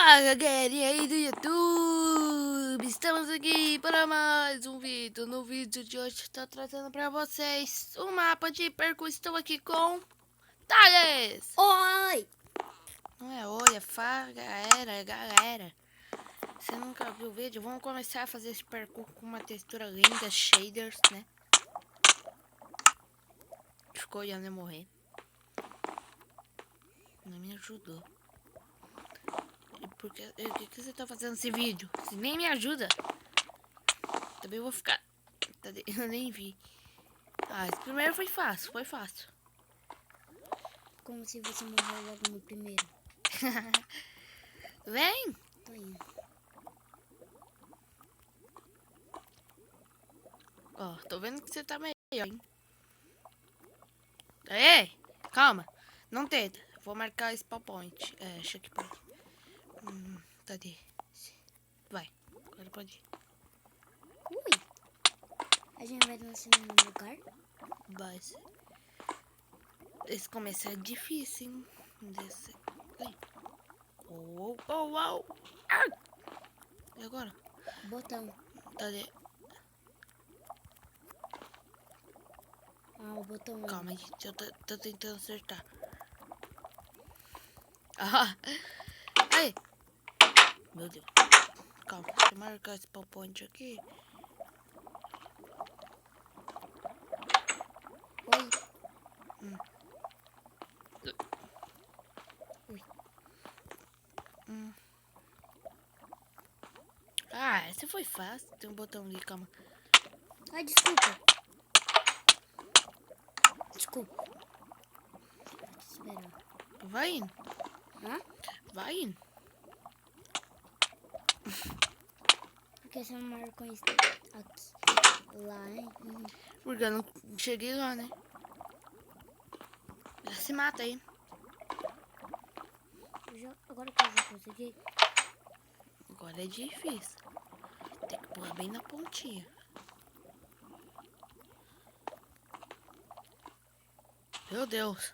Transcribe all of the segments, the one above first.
Fala, galerinha aí do YouTube! Estamos aqui para mais um vídeo. No vídeo de hoje estou trazendo para vocês um mapa de percurso. Estou aqui com Thales! Oi! Não é oi, é fala, galera. Você nunca viu o vídeo? Vamos começar a fazer esse percurso com uma textura linda, shaders, né? Ficou olhando eu morrer. Não me ajudou. Por que você tá fazendo esse vídeo? Você nem me ajuda. Também vou ficar... Eu nem vi. Ah, esse primeiro foi fácil, Como se você morreu logo no primeiro. Vem! Tô indo. Ó, tô vendo que você tá melhor, hein? Ei, calma. Não tenta. Vou marcar spawn point. É, checkpoint. Cadê? Vai, agora pode ir. Ui! A gente vai nascer num lugar? Vai ser. Esse começo é difícil, hein? Desse... Oh, oh, oh, oh. Ah! E agora? Botão. Cadê? Ah, o botão. Calma, gente. Eu tô tentando acertar. Ah! Aí! Meu Deus. Calma, deixa eu marcar esse spawn point aqui. Oi. Ui. Ah, esse foi fácil. Tem um botão ali, calma. Ai, desculpa. Desculpa. Vou te esperar. Vai indo. Hã? Vai indo. Por que você não marcou isso aqui? Lá, hein? Porque eu não cheguei lá, né? Já se mata aí. Agora que eu já consegui. Agora é difícil. Tem que pular bem na pontinha. Meu Deus.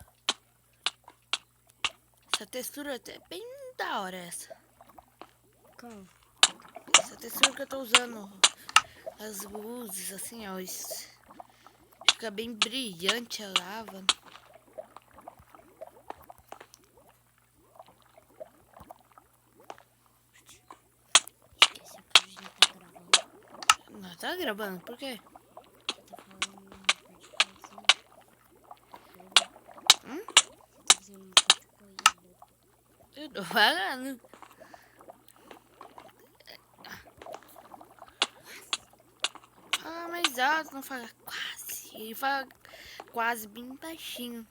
Essa textura até é bem da hora essa. Calma. Essa textura que eu tô usando. As luzes, assim, ó. Fica bem brilhante a lava. Esqueci que a gente tá gravando. Não, tá gravando, por quê? Tá falando uma particularzinha. Tá fazendo uma particularzinha. Eu tô falando. Fala mais alto, não fala quase. Ele fala quase bem baixinho.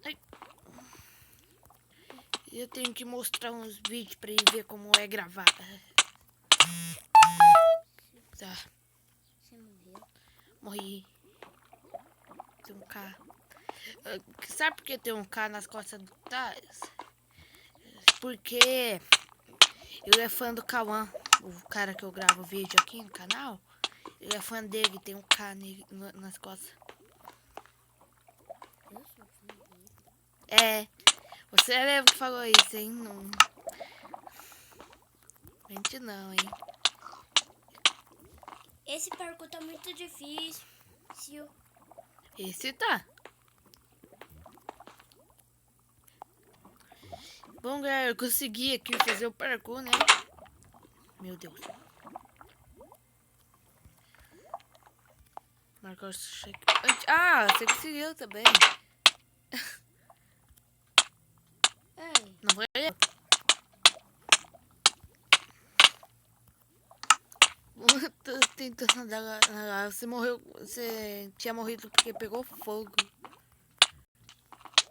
Ai. Eu tenho que mostrar uns vídeos pra ele ver como é gravar. Tá, Você morreu? morri. Tem um K. Sabe por que tem um K nas costas do Thales? Porque ele é fã do Cauã, o cara que eu gravo vídeo aqui no canal. Ele é fã dele, tem um K nele, nas costas. Eu sou fã dele. É, você lembra que falou isso, hein? Não mente não, hein? Esse parkour tá muito difícil. Esse tá. Bom, galera, eu consegui aqui fazer o parkour, né? Meu Deus. Marcou o checkpoint. Ah, você conseguiu também. Ei, Não foi eu. Tô tentando andar lá. Você morreu. Você tinha morrido porque pegou fogo.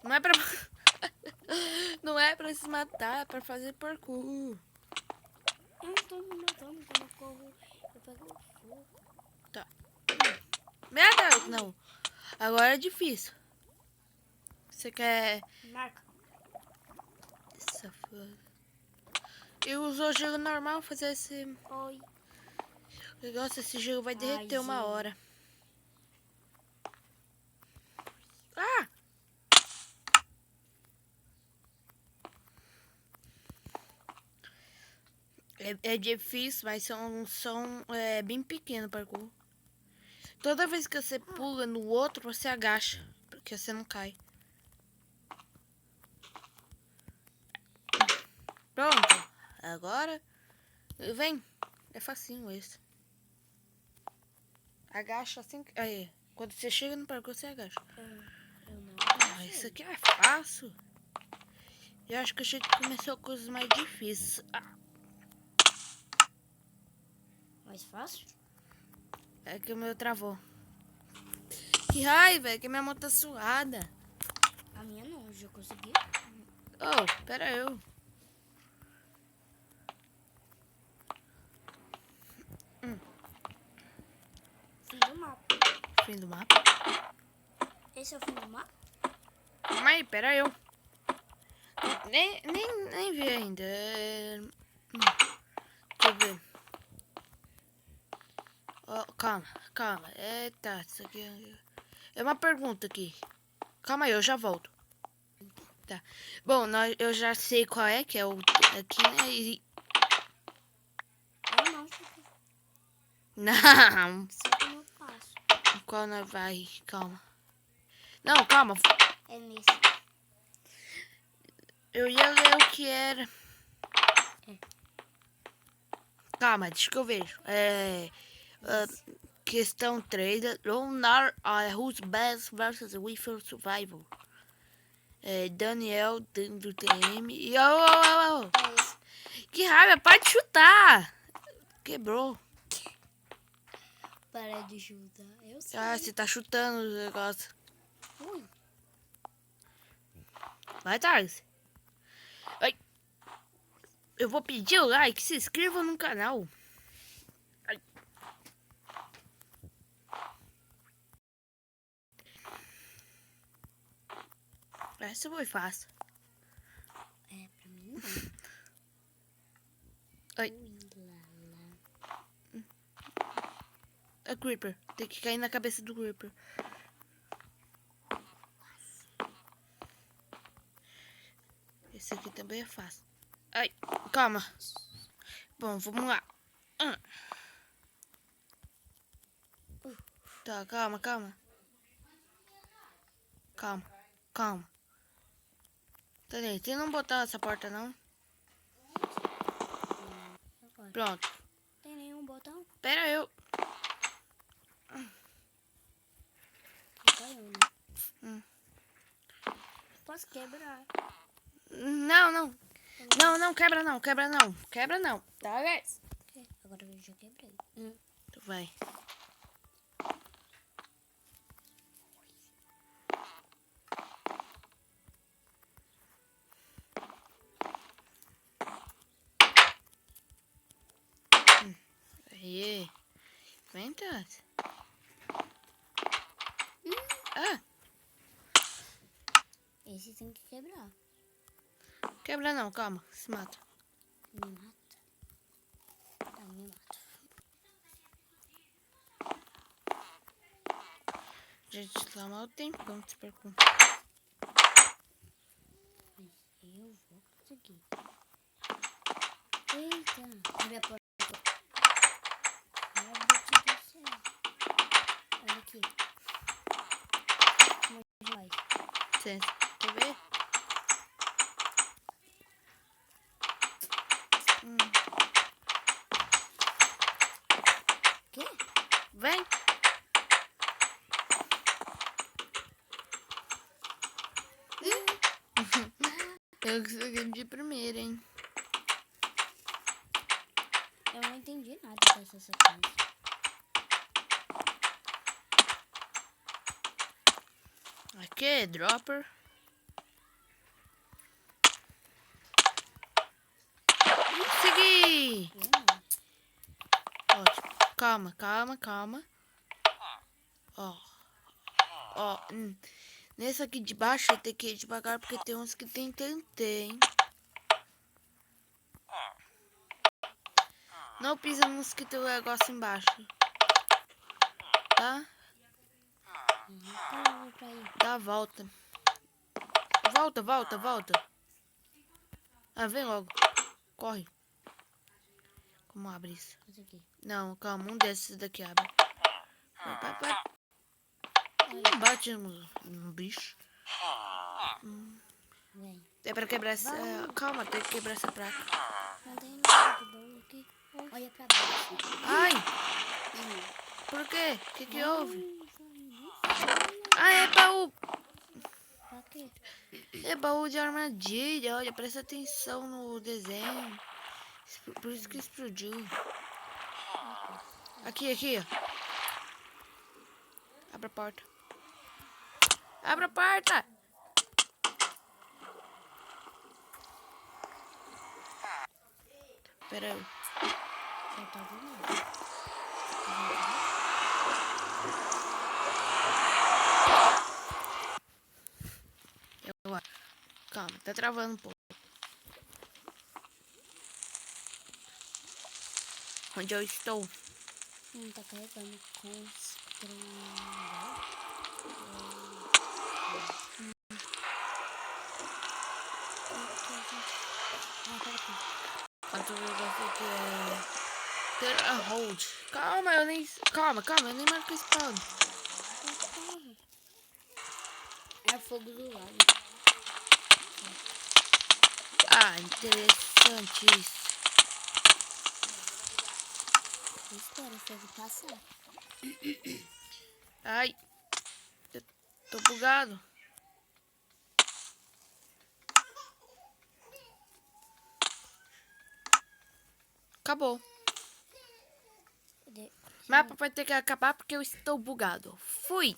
Não é pra. Não é pra se matar, é pra fazer parkour. eu não tô me matando quando eu corro. Eu pego fogo. Tá. Meu Deus, não. Agora é difícil. Você quer. Marca. Safado. Eu uso o gelo normal fazer esse Oi. negócio. Esse gelo vai derreter uma gente. hora. Ah! É difícil, mas são bem pequeno o parkour. Toda vez que você pula no outro, você agacha, porque você não cai. Pronto. Agora, vem. É facinho esse. Agacha assim. Aí, quando você chega no parkour, você agacha. Eu não. Ah, isso aqui é fácil. Eu acho que achei que começou coisas mais difíceis. Mais fácil? É que o meu travou. Que raiva, é que minha mão tá suada. A minha não, eu já consegui. Oh, pera eu. Fim do mapa. Fim do mapa. Esse é o fim do mapa? Calma aí, pera eu. Nem vi ainda. Deixa eu ver. Oh, calma. Eita, isso aqui é uma pergunta aqui. Calma aí, eu já volto. Tá. Bom, eu já sei qual é, que é o aqui, né? Eu não. Não. Sei como eu faço. Qual nós vai? Calma. Não, calma. É nesse. Eu ia ler o que era. Calma, deixa que eu vejo. Questão 3. Lunar Who's Best vs. Wither Survival. Daniel do TM. E É esse. que raiva, para de chutar. Quebrou. Para de chutar. Eu sei. Ah, você tá chutando os negócios. Ui. Vai, Thales. Ai. Eu vou pedir o like. Se inscreva no canal. Ai. Essa foi fácil. É, pra mim não. Ai. Ui, lá. É Creeper. Tem que cair na cabeça do Creeper. Esse aqui também é fácil. Ai, calma. Bom, vamos lá. Tá, calma. Calma. Tá aí, você não botar essa porta, não? Agora. Pronto. Tem nenhum botão? Pera eu. Caiu, né? Posso quebrar. Não, quebra não. Tá, guys? Agora eu já quebrei. Tu vai. Aí. Vem, Tati. Ah, Esse tem que quebrar. quebra não, calma. Se mata. Me mata. Tá, me mata. Gente, tá mal tempão de se perguntar. Eu vou conseguir. Eita. Abre a porta. Meu Deus do céu. Olha aqui. Onde vai? Licença. Quer ver? Quê? Vem. Eu consegui de primeira, hein? Eu não entendi nada dessa sequência. Aqui, dropper. Consegui! Eu não. Ótimo. Calma. Ó. Nesse aqui de baixo tem que ir devagar porque tem uns que tem TNT, hein? Não pisa nos que tem o negócio embaixo. Tá? Então eu vou pra aí. Dá a volta. Volta. Ah, vem logo. Corre. Como abre isso? Esse aqui. Não, calma, um desses daqui abre. Vai. Não bate no bicho. Vem. É pra quebrar essa... Vamos. calma, tem que quebrar essa placa. Não tem nada de baú aqui. Olha pra baixo. Ai, Ih, por quê? O que houve? vai. Ah, é baú. Pra quê? É baú de armadilha. Olha, presta atenção no desenho. Por isso que explodiu. Aqui, ó. Abre a porta. Abre a porta! Pera aí. Só tá de novo. Calma, tá travando um pouco. Onde eu estou? Não tá carregando construir. Ah, tá aqui. Quanto eu gosto que é... Ter a hold. Calma, eu nem... Calma, eu nem marco spawn. É fogo do lado. Ah, interessante isso. Espera o fogo passar. Ai, eu tô bugado. Acabou. De- Mapa vai ter que acabar porque eu estou bugado. Fui.